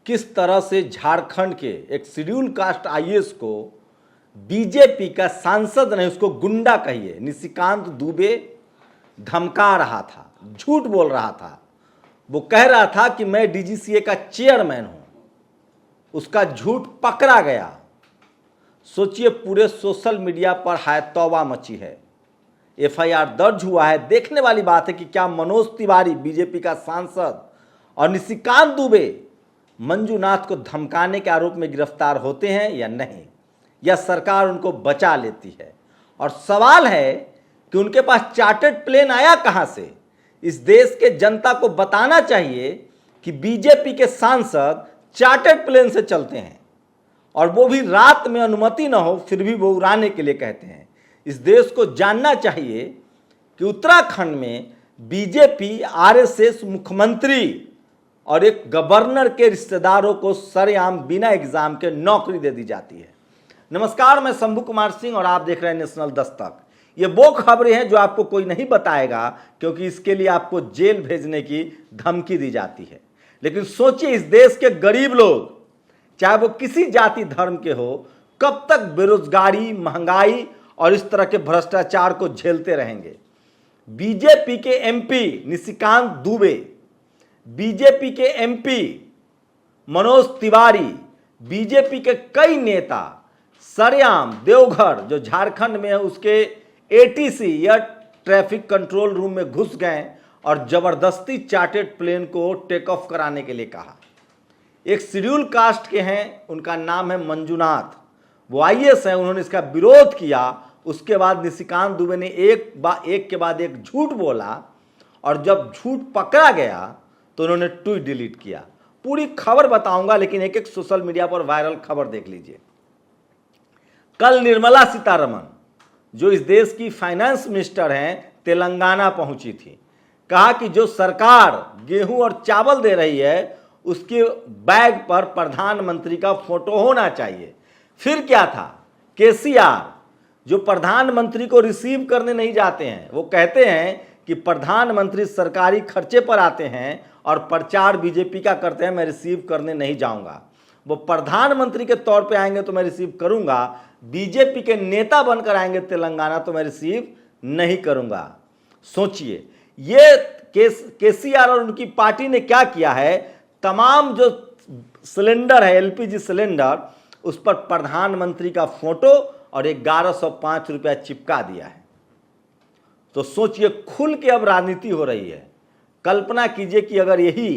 किस तरह से झारखंड के एक शेड्यूल कास्ट आईएएस को बीजेपी का सांसद नहीं, उसको गुंडा कहिए, निशिकांत दुबे धमका रहा था, झूठ बोल रहा था। वो कह रहा था कि मैं डीजीसीए का चेयरमैन हूं, उसका झूठ पकड़ा गया। सोचिए, पूरे सोशल मीडिया पर हाय तौबा मची है, एफआईआर दर्ज हुआ है। देखने वाली बात है कि क्या मनोज तिवारी बीजेपी का सांसद और निशिकांत दुबे मंजुनाथ को धमकाने के आरोप में गिरफ्तार होते हैं या नहीं, या सरकार उनको बचा लेती है। और सवाल है कि उनके पास चार्टर्ड प्लेन आया कहां से। इस देश के जनता को बताना चाहिए कि बीजेपी के सांसद चार्टर्ड प्लेन से चलते हैं, और वो भी रात में अनुमति न हो फिर भी वो उड़ाने के लिए कहते हैं। इस देश को जानना चाहिए कि उत्तराखंड में बीजेपी आरएसएस मुख्यमंत्री और एक गवर्नर के रिश्तेदारों को सरेआम बिना एग्जाम के नौकरी दे दी जाती है। नमस्कार, मैं शंभू कुमार सिंह और आप देख रहे हैं नेशनल दस्तक। ये वो खबरें हैं जो आपको कोई नहीं बताएगा, क्योंकि इसके लिए आपको जेल भेजने की धमकी दी जाती है। लेकिन सोचिए, इस देश के गरीब लोग, चाहे वो किसी जाति धर्म के हो, कब तक बेरोजगारी, महंगाई और इस तरह के भ्रष्टाचार को झेलते रहेंगे। बीजेपी के एमपी निशिकांत दुबे, बीजेपी के एमपी मनोज तिवारी, बीजेपी के कई नेता सरेआम देवघर जो झारखंड में है उसके एटीसी या ट्रैफिक कंट्रोल रूम में घुस गए और जबरदस्ती चार्टर्ड प्लेन को टेक ऑफ कराने के लिए कहा। एक शेड्यूल कास्ट के हैं, उनका नाम है मंजुनाथ, वो आईएएस है, उन्होंने इसका विरोध किया। उसके बाद निशिकांत दुबे ने एक के बाद एक झूठ बोला, और जब झूठ पकड़ा गया तो उन्होंने ट्वीट डिलीट किया। पूरी खबर बताऊंगा, लेकिन एक एक सोशल मीडिया पर वायरल खबर देख लीजिए। कल निर्मला सीतारमण जो इस देश की फाइनेंस मिनिस्टर हैं, तेलंगाना पहुंची थी। कहा कि जो सरकार गेहूं और चावल दे रही है उसके बैग पर प्रधानमंत्री का फोटो होना चाहिए। फिर क्या था, केसीआर जो प्रधानमंत्री को रिसीव करने नहीं जाते हैं, वो कहते हैं कि प्रधानमंत्री सरकारी खर्चे पर आते हैं और प्रचार बीजेपी का करते हैं, मैं रिसीव करने नहीं जाऊंगा। वो प्रधानमंत्री के तौर पे आएंगे तो मैं रिसीव करूंगा, बीजेपी के नेता बनकर आएंगे तेलंगाना तो मैं रिसीव नहीं करूंगा। सोचिए, ये केसीआर और उनकी पार्टी ने क्या किया है, तमाम जो सिलेंडर है, एलपीजी सिलेंडर, उस पर प्रधानमंत्री का फोटो और 1105 रुपया चिपका दिया है। तो सोचिए, खुल के अब राजनीति हो रही है। कल्पना कीजिए कि अगर यही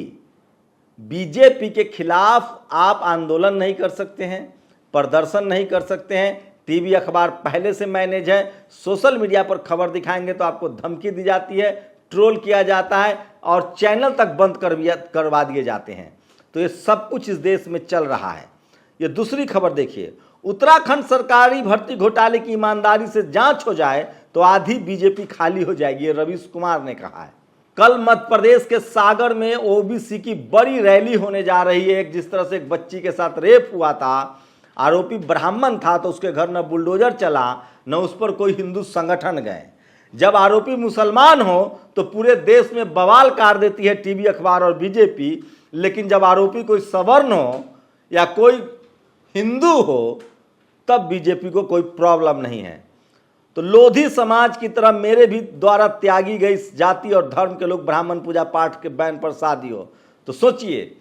बीजेपी के खिलाफ आप आंदोलन नहीं कर सकते हैं, प्रदर्शन नहीं कर सकते हैं, टीवी अखबार पहले से मैनेज है, सोशल मीडिया पर खबर दिखाएंगे तो आपको धमकी दी जाती है, ट्रोल किया जाता है और चैनल तक बंद करवा दिए जाते हैं। तो ये सब कुछ इस देश में चल रहा है। ये दूसरी खबर देखिए, उत्तराखंड सरकारी भर्ती घोटाले की ईमानदारी से जांच हो जाए तो आधी बीजेपी खाली हो जाएगी, ये रवीश कुमार ने कहा है। कल मध्य प्रदेश के सागर में ओबीसी की बड़ी रैली होने जा रही है। जिस तरह से एक बच्ची के साथ रेप हुआ था, आरोपी ब्राह्मण था तो उसके घर न बुलडोजर चला न उस पर कोई हिंदू संगठन गए। जब आरोपी मुसलमान हो तो पूरे देश में बवाल कर देती है टीवी अखबार और बीजेपी, लेकिन जब आरोपी कोई सवर्ण हो या कोई हिंदू हो तब बीजेपी को कोई प्रॉब्लम नहीं है। तो लोधी समाज की तरह मेरे भी द्वारा त्यागी गई जाति और धर्म के लोग ब्राह्मण पूजा पाठ के बैन पर शादी हो। तो सोचिए,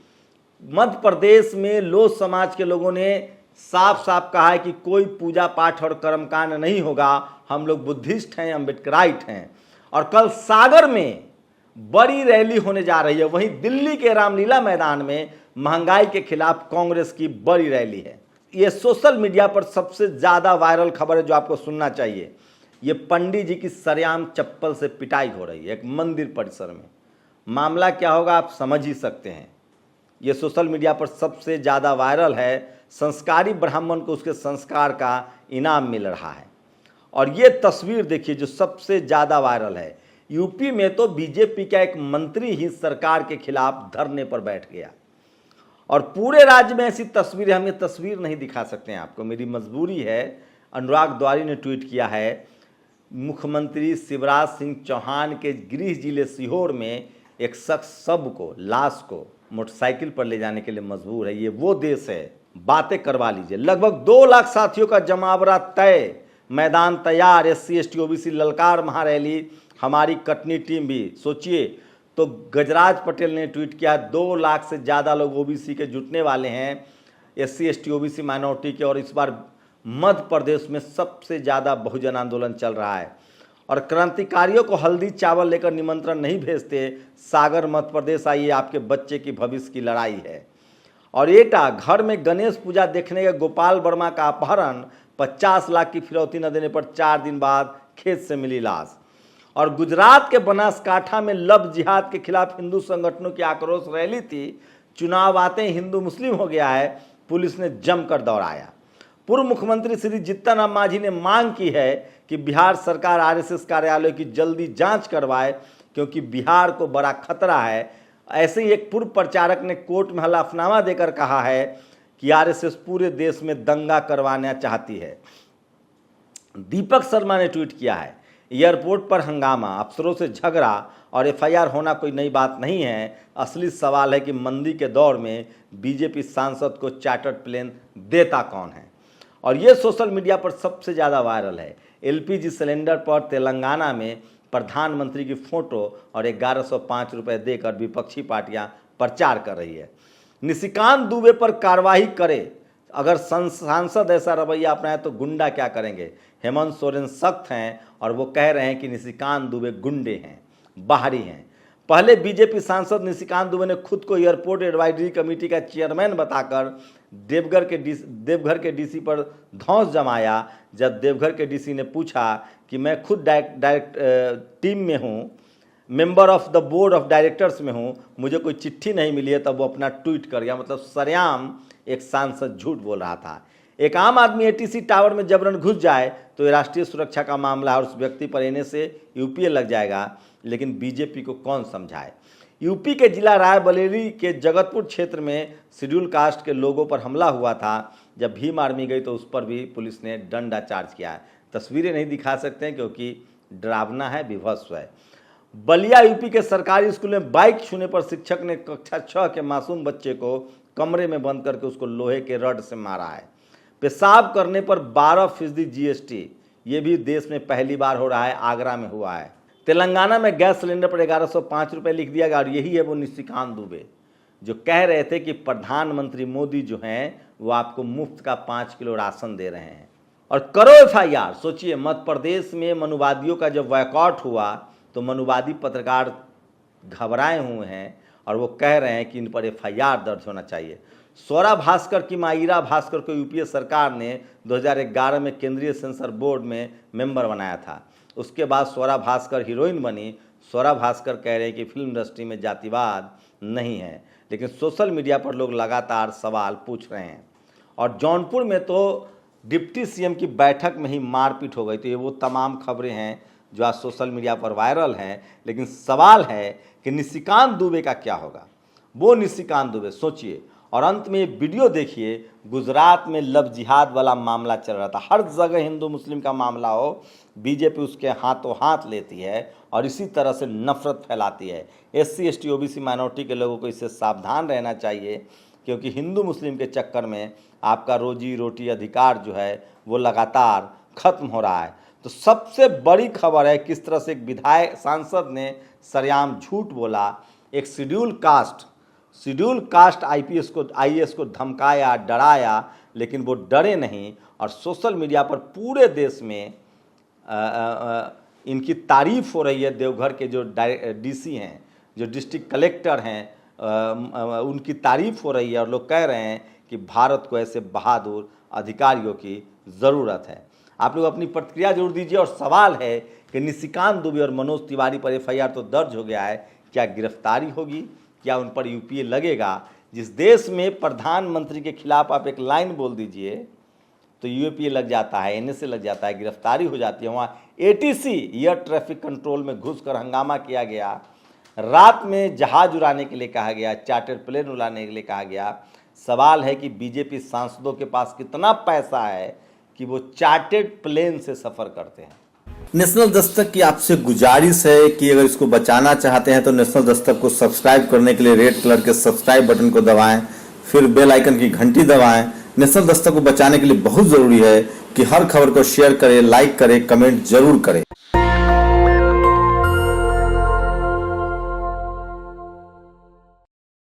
मध्य प्रदेश में लोध समाज के लोगों ने साफ साफ कहा है कि कोई पूजा पाठ और कर्मकांड नहीं होगा, हम लोग बुद्धिस्ट हैं, अम्बेडकराइट हैं। और कल सागर में बड़ी रैली होने जा रही है। वहीं दिल्ली के रामलीला मैदान में महंगाई के खिलाफ कांग्रेस की बड़ी रैली है। ये सोशल मीडिया पर सबसे ज़्यादा वायरल खबर है जो आपको सुनना चाहिए। ये पंडित जी की सरेआम चप्पल से पिटाई हो रही है एक मंदिर परिसर में। मामला क्या होगा आप समझ ही सकते हैं। ये सोशल मीडिया पर सबसे ज़्यादा वायरल है। संस्कारी ब्राह्मण को उसके संस्कार का इनाम मिल रहा है। और ये तस्वीर देखिए जो सबसे ज़्यादा वायरल है। यूपी में तो बीजेपी का एक मंत्री ही सरकार के खिलाफ धरने पर बैठ गया, और पूरे राज्य में ऐसी तस्वीरें, हम ये तस्वीर नहीं दिखा सकते हैं आपको, मेरी मजबूरी है। अनुराग द्वारी ने ट्वीट किया है, मुख्यमंत्री शिवराज सिंह चौहान के गृह जिले सीहोर में एक शख्स लाश को मोटरसाइकिल पर ले जाने के लिए मजबूर है। ये वो देश है, बातें करवा लीजिए। लगभग 2 लाख साथियों का जमावड़ा तय, मैदान तैयार, SC ST OBC ललकार महारैली, हमारी कटनी टीम भी। सोचिए, तो गजराज पटेल ने ट्वीट किया 2 लाख से ज़्यादा लोग OBC के जुटने वाले हैं, SC ST OBC माइनॉरिटी के। और इस बार मध्य प्रदेश में सबसे ज़्यादा बहुजन आंदोलन चल रहा है। और क्रांतिकारियों को हल्दी चावल लेकर निमंत्रण नहीं भेजते। सागर मध्य प्रदेश आइए, आपके बच्चे की भविष्य की लड़ाई है। और एटा, घर में गणेश पूजा देखने के गोपाल वर्मा का अपहरण, 50 लाख की फिरौती न देने पर 4 दिन बाद खेत से मिली लाश। और गुजरात के बनासकांठा में लव जिहाद के खिलाफ हिंदू संगठनों की आक्रोश रैली थी। चुनाव आते ही हिंदू मुस्लिम हो गया है, पुलिस ने जमकर दौड़ाया। पूर्व मुख्यमंत्री श्री जीतन राम मांझी ने मांग की है कि बिहार सरकार RSS कार्यालय की जल्दी जांच करवाए, क्योंकि बिहार को बड़ा खतरा है। ऐसे ही एक पूर्व प्रचारक ने कोर्ट में हलफनामा देकर कहा है कि RSS पूरे देश में दंगा करवाना चाहती है। दीपक शर्मा ने ट्वीट किया है, एयरपोर्ट पर हंगामा, अफसरों से झगड़ा और FIR होना कोई नई बात नहीं है। असली सवाल है कि मंदी के दौर में BJP सांसद को चार्टर्ड प्लेन देता कौन है। और ये सोशल मीडिया पर सबसे ज़्यादा वायरल है। LPG सिलेंडर पर तेलंगाना में प्रधानमंत्री की फोटो और 1105 रुपये देकर विपक्षी पार्टियां प्रचार कर रही है। निशिकांत दुबे पर कार्रवाई करे, अगर सांसद ऐसा रवैया अपनाए तो गुंडा क्या करेंगे। हेमंत सोरेन सख्त हैं और वो कह रहे हैं कि निशिकांत दुबे गुंडे हैं, बाहरी हैं। पहले BJP सांसद निशिकांत दुबे ने खुद को एयरपोर्ट एडवाइजरी कमेटी का चेयरमैन बताकर देवघर के DC पर धौंस जमाया। जब देवघर के DC ने पूछा कि मैं खुद डायरेक्ट टीम में हूँ, member of the board of directors में हूँ, मुझे कोई चिट्ठी नहीं मिली है, तब वो अपना ट्वीट कर गया। मतलब सरेआम एक सांसद झूठ बोल रहा था। एक आम आदमी ATC टावर में जबरन घुस जाए तो ये राष्ट्रीय सुरक्षा का मामला है और उस व्यक्ति पर ANA से UPA लग जाएगा, लेकिन BJP को कौन समझाए। यूपी के जिला रायबरेली के जगतपुर क्षेत्र में शेड्यूल कास्ट के लोगों पर हमला हुआ था। जब भीम आर्मी गई तो उस पर भी पुलिस ने डंडा चार्ज किया है। तस्वीरें नहीं दिखा सकते हैं क्योंकि डरावना है, विभत्स है। बलिया यूपी के सरकारी स्कूल में बाइक छूने पर शिक्षक ने कक्षा 6 के मासूम बच्चे को कमरे में बंद करके उसको लोहे के रड से मारा है। पेशाब करने पर 12% GST, ये भी देश में पहली बार हो रहा है, आगरा में हुआ है। तेलंगाना में गैस सिलेंडर पर 1105 रुपये लिख दिया गया और यही है वो निशिकांत दुबे जो कह रहे थे कि प्रधानमंत्री मोदी जो हैं वो आपको मुफ्त का 5 किलो राशन दे रहे हैं। और करो FIR। सोचिए, मध्य प्रदेश में मनुवादियों का जब बॉयकॉट हुआ तो मनुवादी पत्रकार घबराए हुए हैं और वो कह रहे हैं कि इन पर FIR दर्ज होना चाहिए। स्वरा भास्कर की मां ईरा भास्कर को UPA सरकार ने 2011 में केंद्रीय सेंसर बोर्ड में मेंबर बनाया था। उसके बाद स्वरा भास्कर हीरोइन बनी। स्वरा भास्कर कह रहे हैं कि फिल्म इंडस्ट्री में जातिवाद नहीं है, लेकिन सोशल मीडिया पर लोग लगातार सवाल पूछ रहे हैं। और जौनपुर में तो डिप्टी CM की बैठक में ही मारपीट हो गई। तो ये वो तमाम खबरें हैं जो आज सोशल मीडिया पर वायरल हैं, लेकिन सवाल है कि निशिकांत दुबे का क्या होगा। वो निशिकांत दुबे, सोचिए। और अंत में ये वीडियो देखिए, गुजरात में लव जिहाद वाला मामला चल रहा था। हर जगह हिंदू मुस्लिम का मामला हो, BJP उसके हाथों हाथ लेती है और इसी तरह से नफरत फैलाती है। SC ST OBC माइनॉरिटी के लोगों को इससे सावधान रहना चाहिए, क्योंकि हिंदू मुस्लिम के चक्कर में आपका रोजी रोटी अधिकार जो है वो लगातार खत्म हो रहा है। तो सबसे बड़ी खबर है किस तरह से एक विधायक सांसद ने सरेआम झूठ बोला। एक शेड्यूल कास्ट IAS को धमकाया, डराया, लेकिन वो डरे नहीं। और सोशल मीडिया पर पूरे देश में इनकी तारीफ हो रही है। देवघर के जो DC हैं, जो डिस्ट्रिक्ट कलेक्टर हैं, उनकी तारीफ हो रही है और लोग कह रहे हैं कि भारत को ऐसे बहादुर अधिकारियों की ज़रूरत है। आप लोग अपनी प्रतिक्रिया जरूर दीजिए। और सवाल है कि निशिकांत दुबे और मनोज तिवारी पर FIR तो दर्ज हो गया है, क्या गिरफ्तारी होगी, क्या उन पर UPA लगेगा। जिस देश में प्रधानमंत्री के खिलाफ आप एक लाइन बोल दीजिए तो UPA लग जाता है, NA से लग जाता है, गिरफ्तारी हो जाती है। वहाँ ATC एयर ट्रैफिक कंट्रोल में घुसकर हंगामा किया गया, रात में जहाज उड़ाने के लिए कहा गया, चार्टर्ड प्लेन उड़ाने के लिए कहा गया। सवाल है कि BJP सांसदों के पास कितना पैसा है कि वो चार्टर्ड प्लेन से सफ़र करते हैं। नेशनल दस्तक की आपसे गुजारिश है कि अगर इसको बचाना चाहते हैं तो नेशनल दस्तक को सब्सक्राइब करने के लिए रेड कलर के सब्सक्राइब बटन को दबाएं, फिर बेल आइकन की घंटी दबाएं। नेशनल दस्तक को बचाने के लिए बहुत ज़रूरी है कि हर खबर को शेयर करें, लाइक करें, कमेंट जरूर करें।